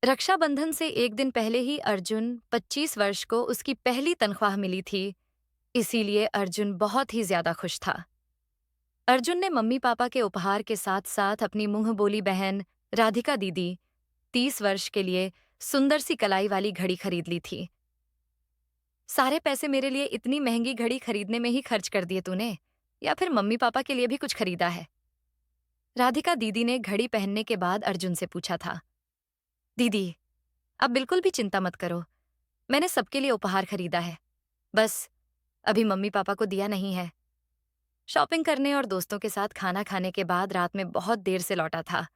रक्षाबंधन से एक दिन पहले ही अर्जुन 25 वर्ष को उसकी पहली तनख्वाह मिली थी, इसीलिए अर्जुन बहुत ही ज्यादा खुश था। अर्जुन ने मम्मी पापा के उपहार के साथ साथ अपनी मुंह बोली बहन राधिका दीदी 30 वर्ष के लिए सुंदर सी कलाई वाली घड़ी खरीद ली थी। सारे पैसे मेरे लिए इतनी महंगी घड़ी खरीदने में ही खर्च कर दिए तूने, या फिर मम्मी पापा के लिए भी कुछ खरीदा है? राधिका दीदी ने घड़ी पहनने के बाद अर्जुन से पूछा था। दीदी, आप बिल्कुल भी चिंता मत करो, मैंने सबके लिए उपहार खरीदा है। बस अभी मम्मी पापा को दिया नहीं है। शॉपिंग करने और दोस्तों के साथ खाना खाने के बाद रात में बहुत देर से लौटा था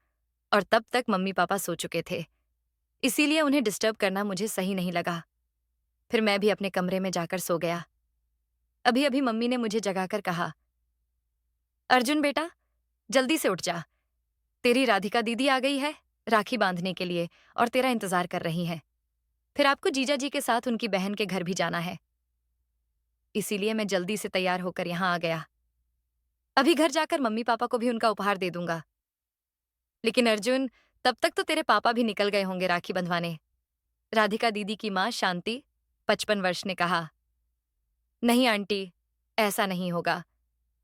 और तब तक मम्मी पापा सो चुके थे, इसीलिए उन्हें डिस्टर्ब करना मुझे सही नहीं लगा। फिर मैं भी अपने कमरे में जाकर सो गया। अभी अभी मम्मी ने मुझे जगाकर कहा, अर्जुन बेटा, जल्दी से उठ जा, तेरी राधिका दीदी आ गई है राखी बांधने के लिए और तेरा इंतजार कर रही है। फिर आपको जीजा जी के साथ उनकी बहन के घर भी जाना है, इसीलिए मैं जल्दी से तैयार होकर यहाँ आ गया। अभी घर जाकर मम्मी पापा को भी उनका उपहार दे दूंगा। लेकिन अर्जुन, तब तक तो तेरे पापा भी निकल गए होंगे राखी बंधवाने। राधिका दीदी की माँ शांति 55 वर्ष ने कहा। नहीं आंटी, ऐसा नहीं होगा,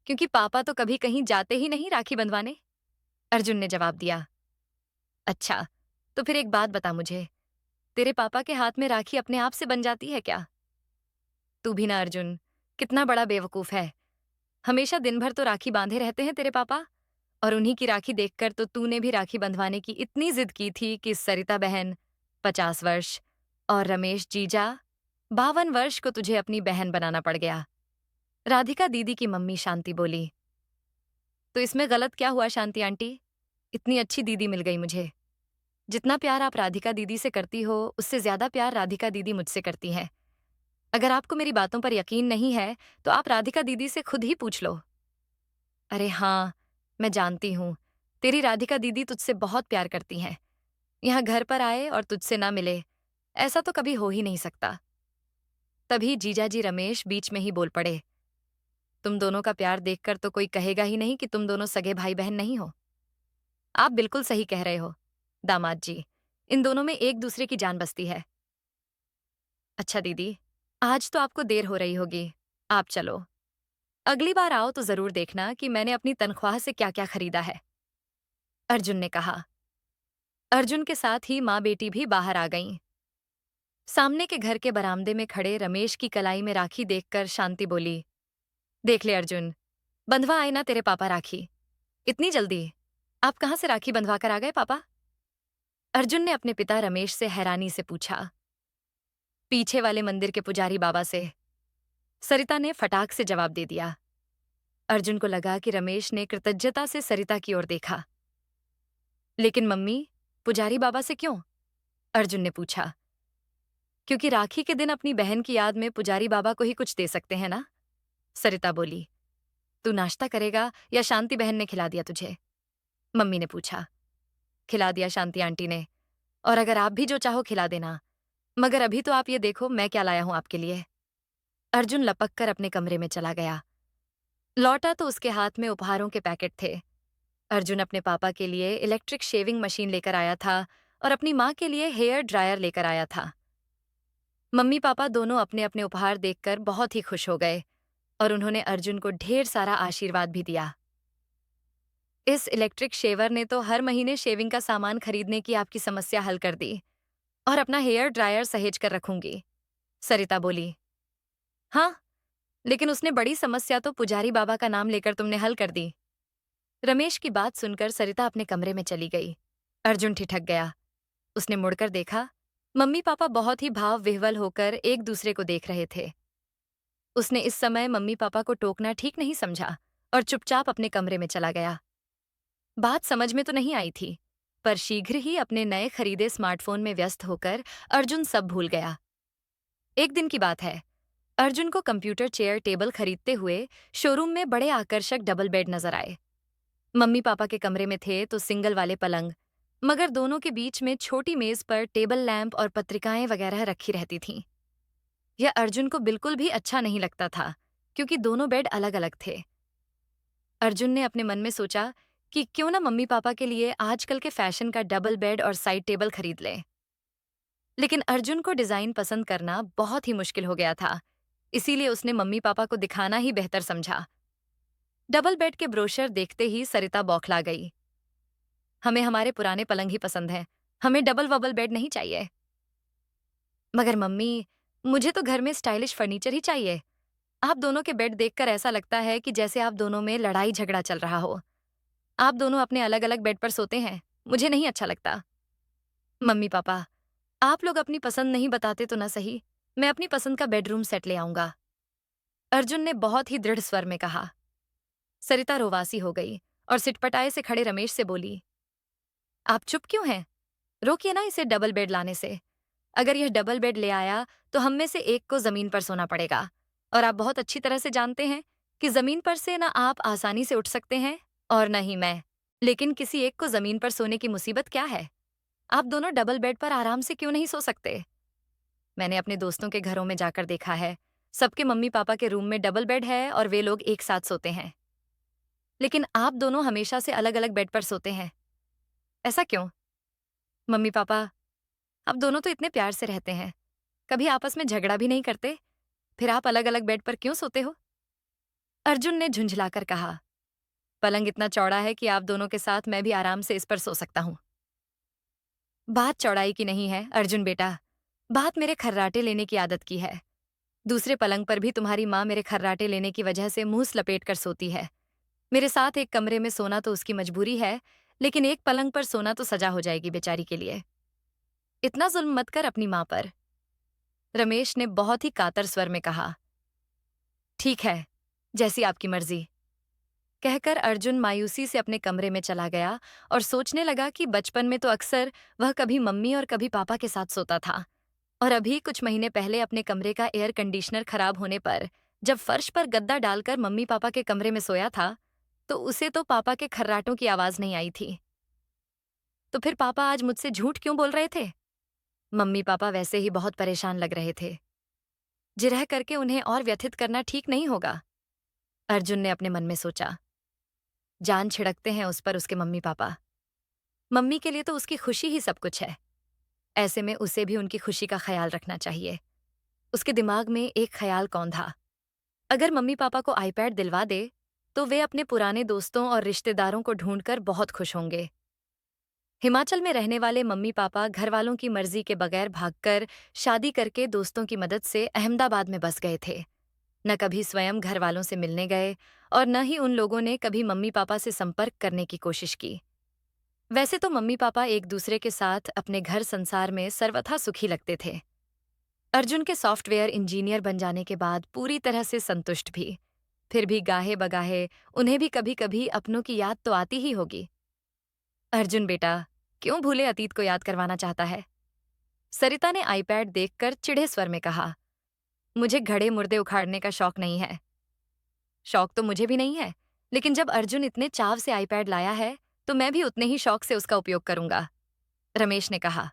क्योंकि पापा तो कभी कहीं जाते ही नहीं राखी बंधवाने, अर्जुन ने जवाब दिया। अच्छा, तो फिर एक बात बता मुझे, तेरे पापा के हाथ में राखी अपने आप से बन जाती है क्या? तू भी ना अर्जुन, कितना बड़ा बेवकूफ है। हमेशा दिन भर तो राखी बांधे रहते हैं तेरे पापा, और उन्हीं की राखी देखकर तो तूने भी राखी बंधवाने की इतनी जिद की थी कि सरिता बहन 50 वर्ष और रमेश जीजा 52 वर्ष को तुझे अपनी बहन बनाना पड़ गया। राधिका दीदी की मम्मी शांति बोली। तो इसमें गलत क्या हुआ शांति आंटी? इतनी अच्छी दीदी मिल गई मुझे। जितना प्यार आप राधिका दीदी से करती हो, उससे ज्यादा प्यार राधिका दीदी मुझसे करती हैं। अगर आपको मेरी बातों पर यकीन नहीं है, तो आप राधिका दीदी से खुद ही पूछ लो। अरे हाँ, मैं जानती हूँ, तेरी राधिका दीदी तुझसे बहुत प्यार करती हैं। यहाँ घर पर आए और तुझसे ना मिले, ऐसा तो कभी हो ही नहीं सकता। तभी जीजाजी रमेश बीच में ही बोल पड़े। तुम दोनों का प्यार देखकर तो कोई कहेगा ही नहीं कि तुम दोनों सगे भाई बहन नहीं हो। आप बिल्कुल सही कह रहे हो दामाद जी, इन दोनों में एक दूसरे की जान बसती है। अच्छा दीदी, आज तो आपको देर हो रही होगी, आप चलो। अगली बार आओ तो जरूर देखना कि मैंने अपनी तनख्वाह से क्या क्या खरीदा है, अर्जुन ने कहा। अर्जुन के साथ ही माँ बेटी भी बाहर आ गईं। सामने के घर के बरामदे में खड़े रमेश की कलाई में राखी देखकर शांति बोली। देख ले अर्जुन, बंधवा आए ना तेरे पापा राखी। इतनी जल्दी आप कहाँ से राखी बंधवा कर आ गए पापा? अर्जुन ने अपने पिता रमेश से हैरानी से पूछा। पीछे वाले मंदिर के पुजारी बाबा से, सरिता ने फटाक से जवाब दे दिया। अर्जुन को लगा कि रमेश ने कृतज्ञता से सरिता की ओर देखा। लेकिन मम्मी, पुजारी बाबा से क्यों? अर्जुन ने पूछा। क्योंकि राखी के दिन अपनी बहन की याद में पुजारी बाबा को ही कुछ दे सकते हैं ना, सरिता बोली। तू नाश्ता करेगा या शांति बहन ने खिला दिया तुझे? मम्मी ने पूछा। खिला दिया शांति आंटी ने, और अगर आप भी जो चाहो खिला देना, मगर अभी तो आप ये देखो मैं क्या लाया हूं आपके लिए। अर्जुन लपक कर अपने कमरे में चला गया। लौटा तो उसके हाथ में उपहारों के पैकेट थे। अर्जुन अपने पापा के लिए इलेक्ट्रिक शेविंग मशीन लेकर आया था और अपनी माँ के लिए हेयर ड्रायर लेकर आया था। मम्मी पापा दोनों अपने अपने उपहार देखकर बहुत ही खुश हो गए और उन्होंने अर्जुन को ढेर सारा आशीर्वाद भी दिया। इस इलेक्ट्रिक शेवर ने तो हर महीने शेविंग का सामान खरीदने की आपकी समस्या हल कर दी, और अपना हेयर ड्रायर सहेज कर रखूंगी, सरिता बोली। हाँ, लेकिन उसने बड़ी समस्या तो पुजारी बाबा का नाम लेकर तुमने हल कर दी। रमेश की बात सुनकर सरिता अपने कमरे में चली गई। अर्जुन ठिठक गया। उसने मुड़कर देखा, मम्मी पापा बहुत ही भाव विह्वल होकर एक दूसरे को देख रहे थे। उसने इस समय मम्मी पापा को टोकना ठीक नहीं समझा और चुपचाप अपने कमरे में चला गया। बात समझ में तो नहीं आई थी, पर शीघ्र ही अपने नए खरीदे स्मार्टफोन में व्यस्त होकर अर्जुन सब भूल गया। एक दिन की बात है, अर्जुन को कंप्यूटर चेयर टेबल खरीदते हुए शोरूम में बड़े आकर्षक डबल बेड नजर आए। मम्मी पापा के कमरे में थे तो सिंगल वाले पलंग, मगर दोनों के बीच में छोटी मेज पर टेबल लैंप और पत्रिकाएं वगैरह रखी रहती थीं। यह अर्जुन को बिल्कुल भी अच्छा नहीं लगता था, क्योंकि दोनों बेड अलग अलग थे। अर्जुन ने अपने मन में सोचा कि क्यों ना मम्मी पापा के लिए आजकल के फैशन का डबल बेड और साइड टेबल खरीद लें। लेकिन अर्जुन को डिजाइन पसंद करना बहुत ही मुश्किल हो गया था, इसीलिए उसने मम्मी पापा को दिखाना ही बेहतर समझा। डबल बेड के ब्रोशर देखते ही सरिता बौखला गई। हमें हमारे पुराने पलंग ही पसंद है, हमें डबल वबल बेड नहीं चाहिए। मगर मम्मी, मुझे तो घर में स्टाइलिश फर्नीचर ही चाहिए। आप दोनों के बेड देखकर ऐसा लगता है कि जैसे आप दोनों में लड़ाई झगड़ा चल रहा हो। आप दोनों अपने अलग अलग बेड पर सोते हैं, मुझे नहीं अच्छा लगता। मम्मी पापा, आप लोग अपनी पसंद नहीं बताते तो ना सही, मैं अपनी पसंद का बेडरूम सेट ले आऊंगा, अर्जुन ने बहुत ही दृढ़ स्वर में कहा। सरिता रोवासी हो गई और सिटपटाए से खड़े रमेश से बोली, आप चुप क्यों हैं? रोकिए ना इसे डबल बेड लाने से। अगर यह डबल बेड ले आया तो हम में से एक को जमीन पर सोना पड़ेगा, और आप बहुत अच्छी तरह से जानते हैं कि जमीन पर से ना आप आसानी से उठ सकते हैं और न ही मैं। लेकिन किसी एक को जमीन पर सोने की मुसीबत क्या है? आप दोनों डबल बेड पर आराम से क्यों नहीं सो सकते? मैंने अपने दोस्तों के घरों में जाकर देखा है, सबके मम्मी पापा के रूम में डबल बेड है और वे लोग एक साथ सोते हैं। लेकिन आप दोनों हमेशा से अलग अलग बेड पर सोते हैं, ऐसा क्यों? मम्मी पापा, आप दोनों तो इतने प्यार से रहते हैं, कभी आपस में झगड़ा भी नहीं करते, फिर आप अलग अलग बेड पर क्यों सोते हो? अर्जुन ने झुंझलाकर कहा, पलंग इतना चौड़ा है कि आप दोनों के साथ मैं भी आराम से इस पर सो सकता हूं। बात चौड़ाई की नहीं है अर्जुन बेटा, बात मेरे खर्राटे लेने की आदत की है। दूसरे पलंग पर भी तुम्हारी माँ मेरे खर्राटे लेने की वजह से मुंह लपेट कर सोती है। मेरे साथ एक कमरे में सोना तो उसकी मजबूरी है, लेकिन एक पलंग पर सोना तो सजा हो जाएगी बेचारी के लिए। इतना जुल्म मत कर अपनी माँ पर, रमेश ने बहुत ही कातर स्वर में कहा। ठीक है, जैसी आपकी मर्जी, कहकर अर्जुन मायूसी से अपने कमरे में चला गया और सोचने लगा कि बचपन में तो अक्सर वह कभी मम्मी और कभी पापा के साथ सोता था, और अभी कुछ महीने पहले अपने कमरे का एयर कंडीशनर खराब होने पर जब फर्श पर गद्दा डालकर मम्मी पापा के कमरे में सोया था, तो उसे तो पापा के खर्राटों की आवाज नहीं आई थी। तो फिर पापा आज मुझसे झूठ क्यों बोल रहे थे? मम्मी पापा वैसे ही बहुत परेशान लग रहे थे, जिरह करके उन्हें और व्यथित करना ठीक नहीं होगा, अर्जुन ने अपने मन में सोचा। जान छिड़कते हैं उस पर उसके मम्मी पापा। मम्मी के लिए तो उसकी खुशी ही सब कुछ है, ऐसे में उसे भी उनकी खुशी का ख्याल रखना चाहिए। उसके दिमाग में एक ख्याल कौन था, अगर मम्मी पापा को आईपैड दिलवा दे तो वे अपने पुराने दोस्तों और रिश्तेदारों को ढूंढकर बहुत खुश होंगे। हिमाचल में रहने वाले मम्मी पापा घर वालों की मर्जी के बगैर भागकर शादी करके दोस्तों की मदद से अहमदाबाद में बस गए थे। न कभी स्वयं घर वालों से मिलने गए और न ही उन लोगों ने कभी मम्मी पापा से संपर्क करने की कोशिश की। वैसे तो मम्मी पापा एक दूसरे के साथ अपने घर संसार में सर्वथा सुखी लगते थे। अर्जुन के सॉफ्टवेयर इंजीनियर बन जाने के बाद पूरी तरह से संतुष्ट भी, फिर भी गाहे बगाहे उन्हें भी कभी कभी अपनों की याद तो आती ही होगी। अर्जुन बेटा, क्यों भूले अतीत को याद करवाना चाहता है? सरिता ने आईपैड देखकर चिढ़े स्वर में कहा। मुझे घड़े मुर्दे उखाड़ने का शौक नहीं है। शौक तो मुझे भी नहीं है, लेकिन जब अर्जुन इतने चाव से आईपैड लाया है तो मैं भी उतने ही शौक से उसका उपयोग करूंगा, रमेश ने कहा।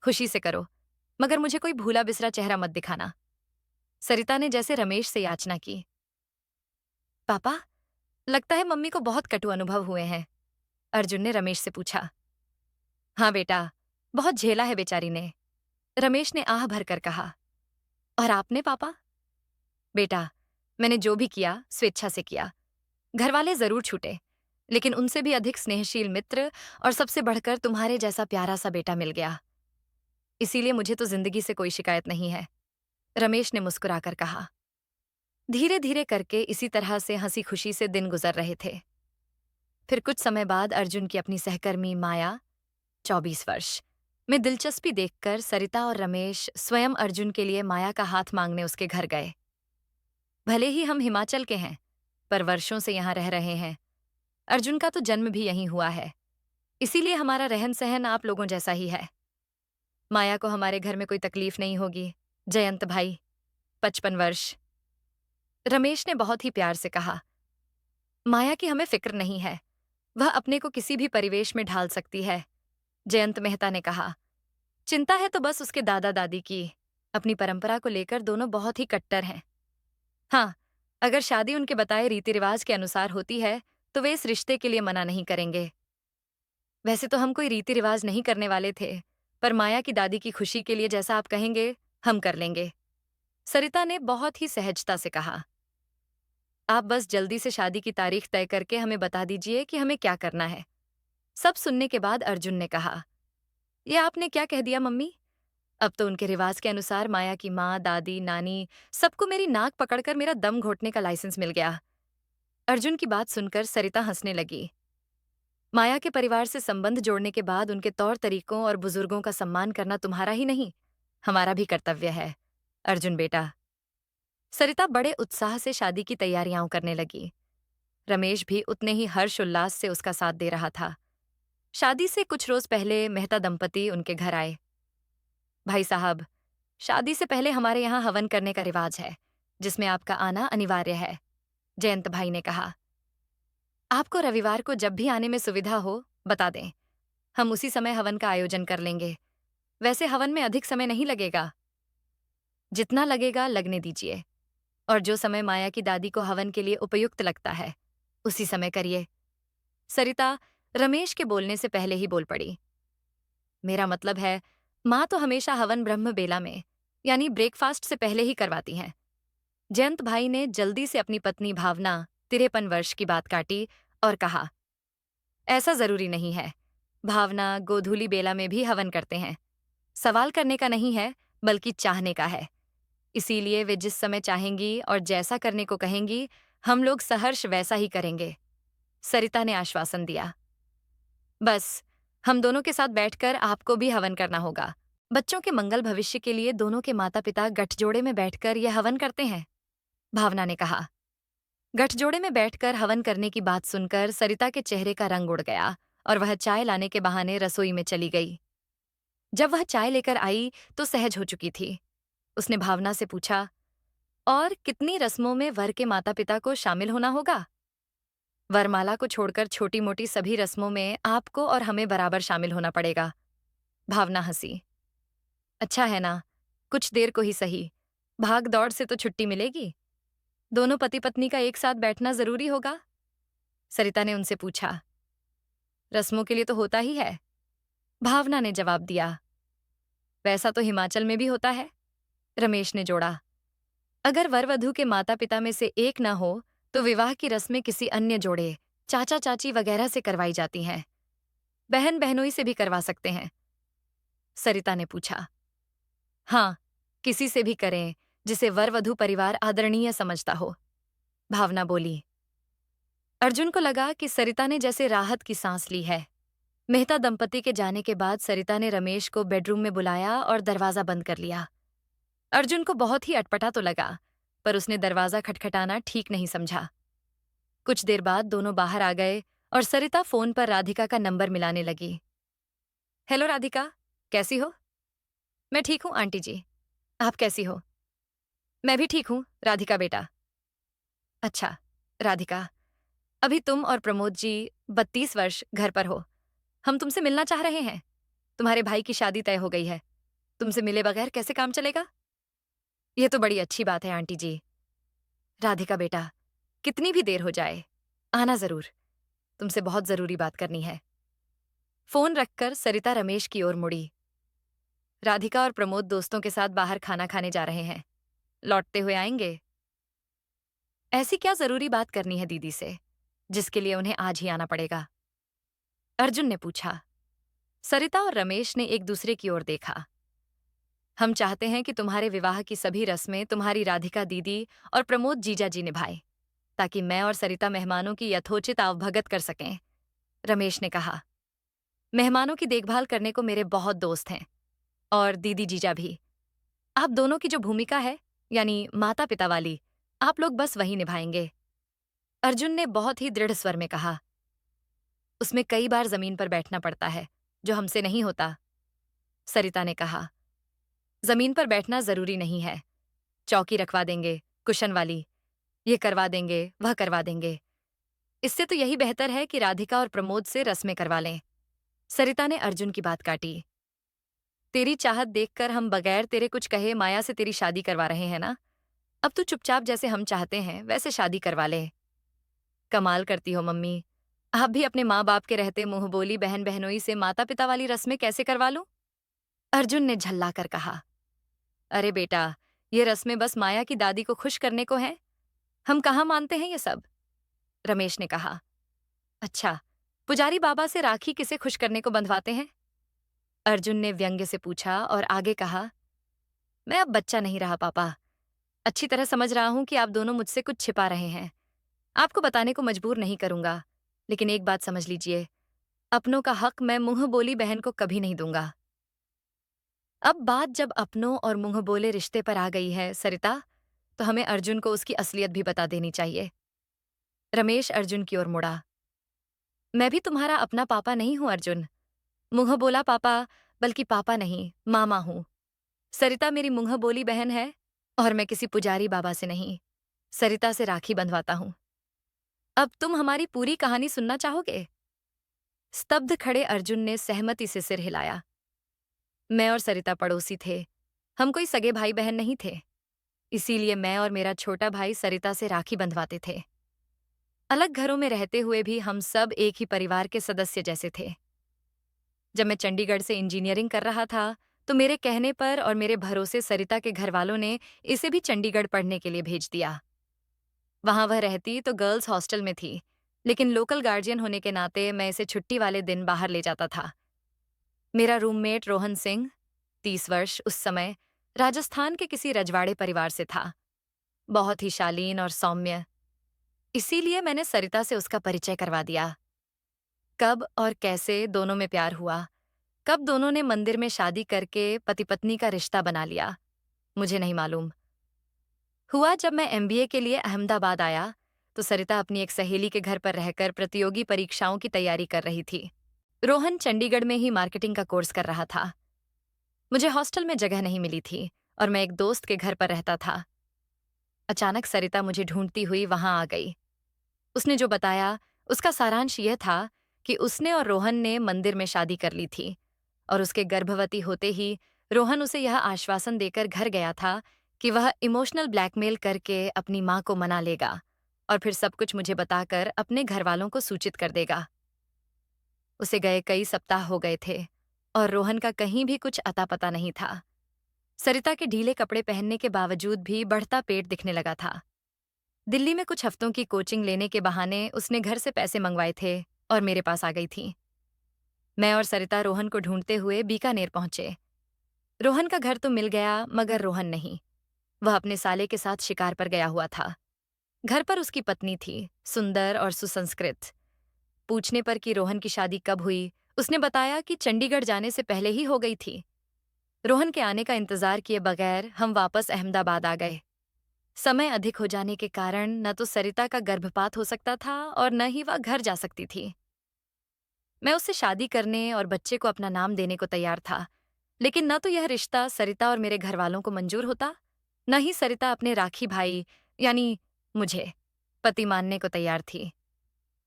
खुशी से करो, मगर मुझे कोई भूला बिसरा चेहरा मत दिखाना, सरिता ने जैसे रमेश से याचना की। पापा, लगता है मम्मी को बहुत कटु अनुभव हुए हैं, अर्जुन ने रमेश से पूछा। हाँ बेटा, बहुत झेला है बेचारी ने, रमेश ने आह भरकर कहा। और आपने पापा? बेटा, मैंने जो भी किया स्वेच्छा से किया। घरवाले जरूर छूटे, लेकिन उनसे भी अधिक स्नेहशील मित्र और सबसे बढ़कर तुम्हारे जैसा प्यारा सा बेटा मिल गया, इसीलिए मुझे तो जिंदगी से कोई शिकायत नहीं है, रमेश ने मुस्कुराकर कहा। धीरे धीरे करके इसी तरह से हंसी खुशी से दिन गुजर रहे थे। फिर कुछ समय बाद अर्जुन की अपनी सहकर्मी माया, 24 वर्ष, में दिलचस्पी देखकर सरिता और रमेश स्वयं अर्जुन के लिए माया का हाथ मांगने उसके घर गए। भले ही हम हिमाचल के हैं, पर वर्षों से यहाँ रह रहे हैं। अर्जुन का तो जन्म भी यहीं हुआ है, इसीलिए हमारा रहन सहन आप लोगों जैसा ही है। माया को हमारे घर में कोई तकलीफ नहीं होगी। जयंत भाई, 55 वर्ष, रमेश ने बहुत ही प्यार से कहा। माया की हमें फिक्र नहीं है, वह अपने को किसी भी परिवेश में ढाल सकती है, जयंत मेहता ने कहा। चिंता है तो बस उसके दादा दादी की, अपनी परंपरा को लेकर दोनों बहुत ही कट्टर हैं। हाँ, अगर शादी उनके बताए रीति रिवाज के अनुसार होती है तो वे इस रिश्ते के लिए मना नहीं करेंगे। वैसे तो हम कोई रीति रिवाज नहीं करने वाले थे, पर माया की दादी की खुशी के लिए जैसा आप कहेंगे, हम कर लेंगे। सरिता ने बहुत ही सहजता से कहा। आप बस जल्दी से शादी की तारीख तय करके हमें बता दीजिए कि हमें क्या करना है। सब सुनने के बाद अर्जुन ने कहा, ये आपने क्या कह दिया मम्मी? अब तो उनके रिवाज के अनुसार माया की माँ, दादी, नानी सबको मेरी नाक पकड़कर मेरा दम घोटने का लाइसेंस मिल गया। अर्जुन की बात सुनकर सरिता हंसने लगी। माया के परिवार से संबंध जोड़ने के बाद उनके तौर तरीकों और बुजुर्गों का सम्मान करना तुम्हारा ही नहीं, हमारा भी कर्तव्य है, अर्जुन बेटा। सरिता बड़े उत्साह से शादी की तैयारियां करने लगी। रमेश भी उतने ही हर्षोल्लास से उसका साथ दे रहा था। शादी से कुछ रोज पहले मेहता दंपति उनके घर आए। भाई साहब, शादी से पहले हमारे यहाँ हवन करने का रिवाज है, जिसमें आपका आना अनिवार्य है, जयंत भाई ने कहा। आपको रविवार को जब भी आने में सुविधा हो, बता दें। हम उसी समय हवन का आयोजन कर लेंगे। वैसे हवन में अधिक समय नहीं लगेगा। जितना लगेगा लगने दीजिए, और जो समय माया की दादी को हवन के लिए उपयुक्त लगता है, उसी समय करिए। सरिता रमेश के बोलने से पहले ही बोल पड़ी। मेरा मतलब है, माँ तो हमेशा हवन ब्रह्म बेला में, यानी ब्रेकफास्ट से पहले ही करवाती हैं। जयंत भाई ने जल्दी से अपनी पत्नी भावना 53 वर्ष की बात काटी और कहा, ऐसा जरूरी नहीं है। भावना गोधूली बेला में भी हवन करते हैं। सवाल करने का नहीं है, बल्कि चाहने का है। इसीलिए वे जिस समय चाहेंगी और जैसा करने को कहेंगी, हम लोग सहर्ष वैसा ही करेंगे, सरिता ने आश्वासन दिया। बस, हम दोनों के साथ बैठकर आपको भी हवन करना होगा। बच्चों के मंगल भविष्य के लिए दोनों के माता पिता गठजोड़े में बैठकर यह हवन करते हैं, भावना ने कहा। गठजोड़े में बैठकर हवन करने की बात सुनकर सरिता के चेहरे का रंग उड़ गया और वह चाय लाने के बहाने रसोई में चली गई। जब वह चाय लेकर आई तो सहज हो चुकी थी। उसने भावना से पूछा, और कितनी रस्मों में वर के माता पिता को शामिल होना होगा? वरमाला को छोड़कर छोटी मोटी सभी रस्मों में आपको और हमें बराबर शामिल होना पड़ेगा, भावना हंसी। अच्छा है ना, कुछ देर को ही सही, भाग दौड़ से तो छुट्टी मिलेगी। दोनों पति पत्नी का एक साथ बैठना जरूरी होगा, सरिता ने उनसे पूछा। रस्मों के लिए तो होता ही है, भावना ने जवाब दिया। वैसा तो हिमाचल में भी होता है, रमेश ने जोड़ा। अगर वर वधू के माता पिता में से एक न हो तो विवाह की रस्में किसी अन्य जोड़े, चाचा चाची वगैरह से करवाई जाती हैं। बहन बहनोई से भी करवा सकते हैं, सरिता ने पूछा। हाँ, किसी से भी करें जिसे वर वधू परिवार आदरणीय समझता हो, भावना बोली। अर्जुन को लगा कि सरिता ने जैसे राहत की सांस ली है। मेहता दंपति के जाने के बाद सरिता ने रमेश को बेडरूम में बुलाया और दरवाजा बंद कर लिया। अर्जुन को बहुत ही अटपटा तो लगा, पर उसने दरवाजा खटखटाना ठीक नहीं समझा। कुछ देर बाद दोनों बाहर आ गए और सरिता फोन पर राधिका का नंबर मिलाने लगी। हेलो राधिका, कैसी हो? मैं ठीक हूं आंटी जी, आप कैसी हो? मैं भी ठीक हूं राधिका बेटा। अच्छा राधिका, अभी तुम और प्रमोद जी 32 वर्ष घर पर हो। हम तुमसे मिलना चाह रहे हैं। तुम्हारे भाई की शादी तय हो गई है। तुमसे मिले बगैर कैसे काम चलेगा? यह तो बड़ी अच्छी बात है आंटी जी। राधिका बेटा, कितनी भी देर हो जाए, आना जरूर। तुमसे बहुत जरूरी बात करनी है। फोन रखकर सरिता रमेश की ओर मुड़ी। राधिका और प्रमोद दोस्तों के साथ बाहर खाना खाने जा रहे हैं, लौटते हुए आएंगे। ऐसी क्या जरूरी बात करनी है दीदी से, जिसके लिए उन्हें आज ही आना पड़ेगा? अर्जुन ने पूछा। सरिता और रमेश ने एक दूसरे की ओर देखा। हम चाहते हैं कि तुम्हारे विवाह की सभी रस्में तुम्हारी राधिका दीदी और प्रमोद जीजा जी निभाएं, ताकि मैं और सरिता मेहमानों की यथोचित आवभगत कर सकें, रमेश ने कहा। मेहमानों की देखभाल करने को मेरे बहुत दोस्त हैं, और दीदी जीजा भी। आप दोनों की जो भूमिका है, यानी माता पिता वाली, आप लोग बस वही निभाएंगे, अर्जुन ने बहुत ही दृढ़ स्वर में कहा। उसमें कई बार जमीन पर बैठना पड़ता है, जो हमसे नहीं होता, सरिता ने कहा। जमीन पर बैठना जरूरी नहीं है। चौकी रखवा देंगे, कुशन वाली। ये करवा देंगे, वह करवा देंगे। इससे तो यही बेहतर है कि राधिका और प्रमोद से रस्में करवा लें, सरिता ने अर्जुन की बात काटी। तेरी चाहत देखकर हम बगैर तेरे कुछ कहे माया से तेरी शादी करवा रहे हैं ना। अब तू चुपचाप जैसे हम चाहते हैं वैसे शादी करवा ले। कमाल करती हो मम्मी, आप भी अपने माँ बाप के रहते मुंह बोली बहन बहनोई से माता पिता वाली रस्में कैसे करवा लूं? अर्जुन ने झल्लाकर कहा। अरे बेटा, ये रस्में बस माया की दादी को खुश करने को हैं। हम कहाँ मानते हैं ये सब? रमेश ने कहा। अच्छा, पुजारी बाबा से राखी किसे खुश करने को बंधवाते हैं? अर्जुन ने व्यंग्य से पूछा और आगे कहा, मैं अब बच्चा नहीं रहा पापा। अच्छी तरह समझ रहा हूं कि आप दोनों मुझसे कुछ छिपा रहे हैं। आपको बताने को मजबूर नहीं करूंगा, लेकिन एक बात समझ लीजिए, अपनों का हक मैं मुंह बोली बहन को कभी नहीं दूंगा। अब बात जब अपनों और मुंह बोले रिश्ते पर आ गई है सरिता, तो हमें अर्जुन को उसकी असलियत भी बता देनी चाहिए। रमेश अर्जुन की ओर मुड़ा। मैं भी तुम्हारा अपना पापा नहीं हूं अर्जुन। मुंह बोला पापा, बल्कि पापा नहीं, मामा हूं। सरिता मेरी मुंह बोली बहन है, और मैं किसी पुजारी बाबा से नहीं, सरिता से राखी बंधवाता हूं। अब तुम हमारी पूरी कहानी सुनना चाहोगे? स्तब्ध खड़े अर्जुन ने सहमति से सिर हिलाया। मैं और सरिता पड़ोसी थे। हम कोई सगे भाई बहन नहीं थे। इसीलिए मैं और मेरा छोटा भाई सरिता से राखी बंधवाते थे। अलग घरों में रहते हुए भी हम सब एक ही परिवार के सदस्य जैसे थे। जब मैं चंडीगढ़ से इंजीनियरिंग कर रहा था, तो मेरे कहने पर और मेरे भरोसे सरिता के घरवालों ने इसे भी चंडीगढ़ पढ़ने के लिए भेज दिया। वहां वह रहती तो गर्ल्स हॉस्टल में थी, लेकिन लोकल गार्जियन होने के नाते मैं इसे छुट्टी वाले दिन बाहर ले जाता था। मेरा रूममेट रोहन सिंह, 30 वर्ष, उस समय राजस्थान के किसी रजवाड़े परिवार से था। बहुत ही शालीन और सौम्य। इसीलिए मैंने सरिता से उसका परिचय करवा दिया। कब और कैसे दोनों में प्यार हुआ, कब दोनों ने मंदिर में शादी करके पति पत्नी का रिश्ता बना लिया, मुझे नहीं मालूम। हुआ जब मैं एमबीए के लिए अहमदाबाद आया, तो सरिता अपनी एक सहेली के घर पर रहकर प्रतियोगी परीक्षाओं की तैयारी कर रही थी। रोहन चंडीगढ़ में ही मार्केटिंग का कोर्स कर रहा था। मुझे हॉस्टल में जगह नहीं मिली थी और मैं एक दोस्त के घर पर रहता था। अचानक सरिता मुझे ढूंढती हुई वहां आ गई। उसने जो बताया, उसका सारांश यह था कि उसने और रोहन ने मंदिर में शादी कर ली थी, और उसके गर्भवती होते ही रोहन उसे यह आश्वासन देकर घर गया था कि वह इमोशनल ब्लैकमेल करके अपनी मां को मना लेगा और फिर सब कुछ मुझे बताकर अपने घरवालों को सूचित कर देगा। उसे गए कई सप्ताह हो गए थे और रोहन का कहीं भी कुछ अता पता नहीं था। सरिता के ढीले कपड़े पहनने के बावजूद भी बढ़ता पेट दिखने लगा था। दिल्ली में कुछ हफ्तों की कोचिंग लेने के बहाने उसने घर से पैसे मंगवाए थे और मेरे पास आ गई थी। मैं और सरिता रोहन को ढूंढते हुए बीकानेर पहुंचे। रोहन का घर तो मिल गया, मगर रोहन नहीं। वह अपने साले के साथ शिकार पर गया हुआ था। घर पर उसकी पत्नी थी, सुंदर और सुसंस्कृत। पूछने पर कि रोहन की शादी कब हुई, उसने बताया कि चंडीगढ़ जाने से पहले ही हो गई थी। रोहन के आने का इंतजार किए बगैर हम वापस अहमदाबाद आ गए। समय अधिक हो जाने के कारण न तो सरिता का गर्भपात हो सकता था और न ही वह घर जा सकती थी। मैं उससे शादी करने और बच्चे को अपना नाम देने को तैयार था, लेकिन न तो यह रिश्ता सरिता और मेरे घरवालों को मंजूर होता, न ही सरिता अपने राखी भाई यानी मुझे पति मानने को तैयार थी।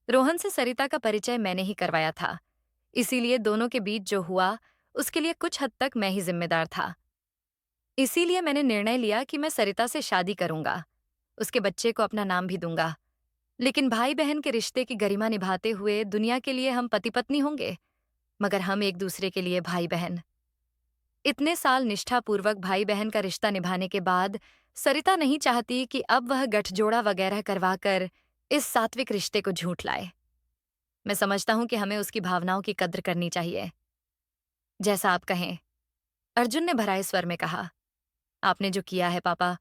रोहन से सरिता का परिचय मैंने ही करवाया था, इसीलिए दोनों के बीच जो हुआ उसके लिए कुछ हद तक मैं ही जिम्मेदार था। इसीलिए मैंने निर्णय लिया कि मैं सरिता से शादी करूंगा, उसके बच्चे को अपना नाम भी दूंगा, लेकिन भाई बहन के रिश्ते की गरिमा निभाते हुए दुनिया के लिए हम पति पत्नी होंगे, मगर हम एक दूसरे के लिए भाई बहन। इतने साल निष्ठापूर्वक भाई बहन का रिश्ता निभाने के बाद सरिता नहीं चाहती कि अब वह गठजोड़ा वगैरह करवाकर इस सात्विक रिश्ते को झूठ लाए। मैं समझता हूं कि हमें उसकी भावनाओं की कद्र करनी चाहिए। जैसा आप कहें, अर्जुन ने भराए स्वर में कहा। आपने जो किया है पापा,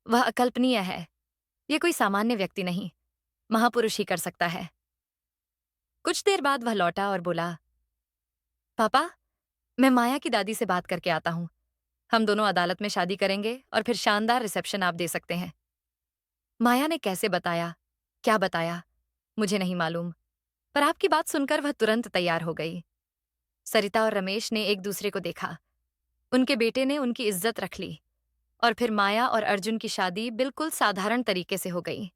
वह अकल्पनीय है। ये कोई सामान्य व्यक्ति नहीं, महापुरुष ही कर सकता है। कुछ देर बाद वह लौटा और बोला, पापा, मैं माया की दादी से बात करके आता हूं। हम दोनों अदालत में शादी करेंगे और फिर शानदार रिसेप्शन आप दे सकते हैं। माया ने कैसे बताया, क्या बताया, मुझे नहीं मालूम, पर आपकी बात सुनकर वह तुरंत तैयार हो गई। सरिता और रमेश ने एक दूसरे को देखा। उनके बेटे ने उनकी इज्जत रख ली और फिर माया और अर्जुन की शादी बिल्कुल साधारण तरीके से हो गई।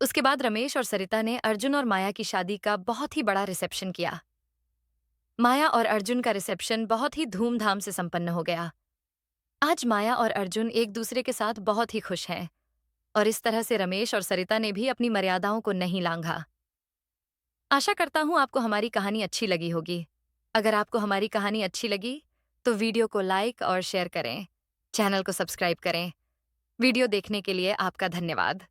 उसके बाद रमेश और सरिता ने अर्जुन और माया की शादी का बहुत ही बड़ा रिसेप्शन किया। माया और अर्जुन का रिसेप्शन बहुत ही धूमधाम से संपन्न हो गया। आज माया और अर्जुन एक दूसरे के साथ बहुत ही खुश हैं और इस तरह से रमेश और सरिता ने भी अपनी मर्यादाओं को नहीं लांघा। आशा करता हूं आपको हमारी कहानी अच्छी लगी होगी। अगर आपको हमारी कहानी अच्छी लगी तो वीडियो को लाइक और शेयर करें। चैनल को सब्सक्राइब करें। वीडियो देखने के लिए आपका धन्यवाद।